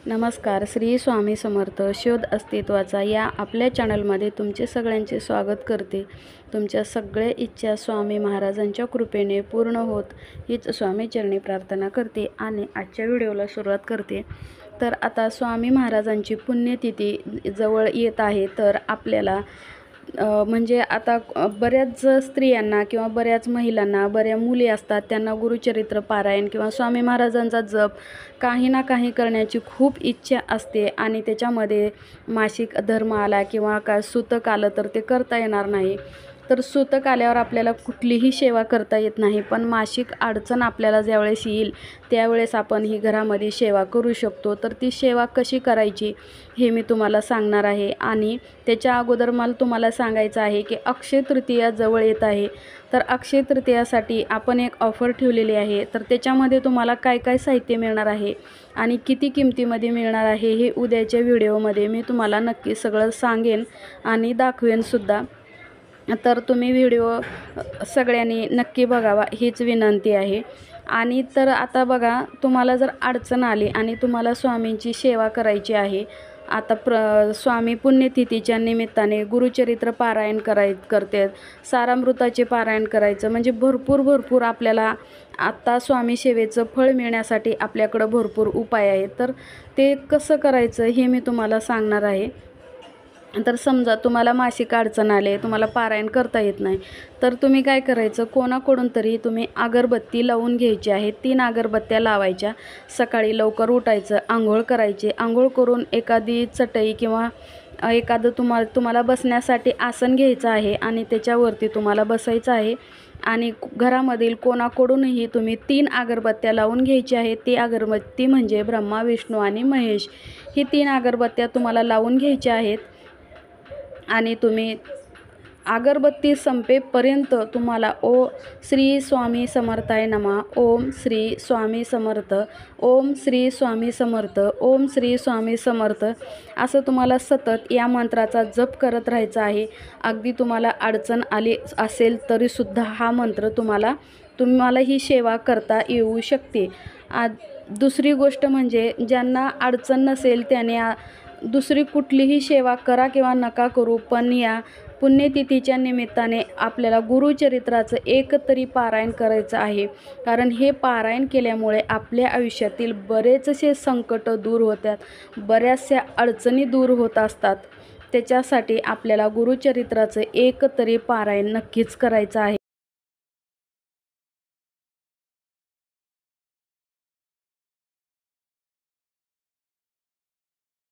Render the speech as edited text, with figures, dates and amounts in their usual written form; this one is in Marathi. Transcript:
नमस्कार. श्री स्वामी समर्थ. शोध अस्तित्वाचा या आपल्या चॅनलमध्ये तुमचे सगळ्यांचे स्वागत करते. तुमच्या सगळ्या इच्छा स्वामी महाराजांच्या कृपेने पूर्ण होत हीच स्वामी चरणी प्रार्थना करते आणि आजच्या व्हिडिओला सुरुवात करते. तर आता स्वामी महाराजांची पुण्यतिथी जवळ येत आहे. तर आपल्याला म्हणजे आता बऱ्याच स्त्रियांना किंवा बऱ्याच महिलांना, बऱ्या मुली असतात, त्यांना गुरुचरित्र पारायण किंवा स्वामी महाराजांचा जप काही ना काही करण्याची खूप इच्छा असते आणि त्याच्यामध्ये मासिक धर्म आला किंवा काय सूतक आलं तर ते करता येणार नाही. तर सूतक आल्यावर आपल्याला कुठलीही सेवा करता येत नाही, पण मासिक अडचण आपल्याला ज्यावेळेस येईल त्यावेळेस आपण ही घरामध्ये सेवा करू शकतो. तर ती सेवा कशी करायची हे मी तुम्हाला सांगणार आहे. आणि त्याच्या अगोदर मला तुम्हाला सांगायचं आहे की अक्षय तृतीया जवळ येत आहे. तर अक्षय तृतीयासाठी आपण एक ऑफर ठेवलेली आहे. तर त्याच्यामध्ये तुम्हाला काय काय साहित्य मिळणार आहे आणि किती किमतीमध्ये मिळणार आहे हे उद्याच्या व्हिडिओमध्ये मी तुम्हाला नक्की सगळं सांगेन आणि दाखवेनसुद्धा. तर तुम्ही व्हिडिओ सगळ्यांनी नक्की बघावा हीच विनंती आहे. आणि तर आता बघा, तुम्हाला जर अडचण आली आणि तुम्हाला स्वामींची सेवा करायची आहे, आता स्वामी पुण्यतिथीच्या निमित्ताने गुरुचरित्र पारायण करते, सारामृताचे पारायण करायचं, म्हणजे भरपूर आपल्याला आत्ता स्वामी सेवेचं फळ मिळण्यासाठी आपल्याकडं भरपूर उपाय आहेत. तर ते कसं करायचं हे मी तुम्हाला सांगणार आहे. तर समजा तुम्हाला मासिक अडचण आले, तुम्हाला पारायण करता येत नाही, तर तुम्ही काय करायचं, कोणाकडून तरी तुम्ही अगरबत्ती लावून घ्यायची आहे. 3 अगरबत्त्या लावायच्या. सकाळी लवकर उठायचं, आंघोळ करायची. आंघोळ करून एखादी चटई किंवा एखादं तुम्हाला बसण्यासाठी आसन घ्यायचं आहे आणि त्याच्यावरती तुम्हाला बसायचं आहे. आणि घरामधील कोणाकडूनही तुम्ही 3 अगरबत्त्या लावून घ्यायची आहे. ती अगरबत्ती म्हणजे ब्रह्मा, विष्णू आणि महेश, ही 3 अगरबत्त्या तुम्हाला लावून घ्यायच्या आहेत. आणि तुम्ही अगरबत्ती संपेपर्यंत तुम्हाला श्री स्वामी समर्थाय नमः, ओम श्री स्वामी समर्थ, ओम श्री स्वामी समर्थ, ओम श्री स्वामी समर्थ असं तुम्हाला सतत या मंत्राचा जप करत राहायचा आहे. अगदी तुम्हाला अडचण आली असेल तरीसुद्धा हा मंत्र तुम्हाला ही सेवा करता येऊ शकते. दुसरी गोष्ट म्हणजे ज्यांना अडचण नसेल त्याने दुसरी कुठलीही सेवा करा किंवा नका करू, पण या पुण्यतिथीच्या निमित्ताने आपल्याला गुरुचरित्राचं एक तरी पारायण करायचं आहे. कारण हे पारायण केल्यामुळे आपल्या आयुष्यातील बरेचसे संकट दूर होतात, बऱ्याचशा अडचणी दूर होत असतात. त्याच्यासाठी आपल्याला गुरुचरित्राचं एक तरी पारायण नक्कीच करायचं आहे.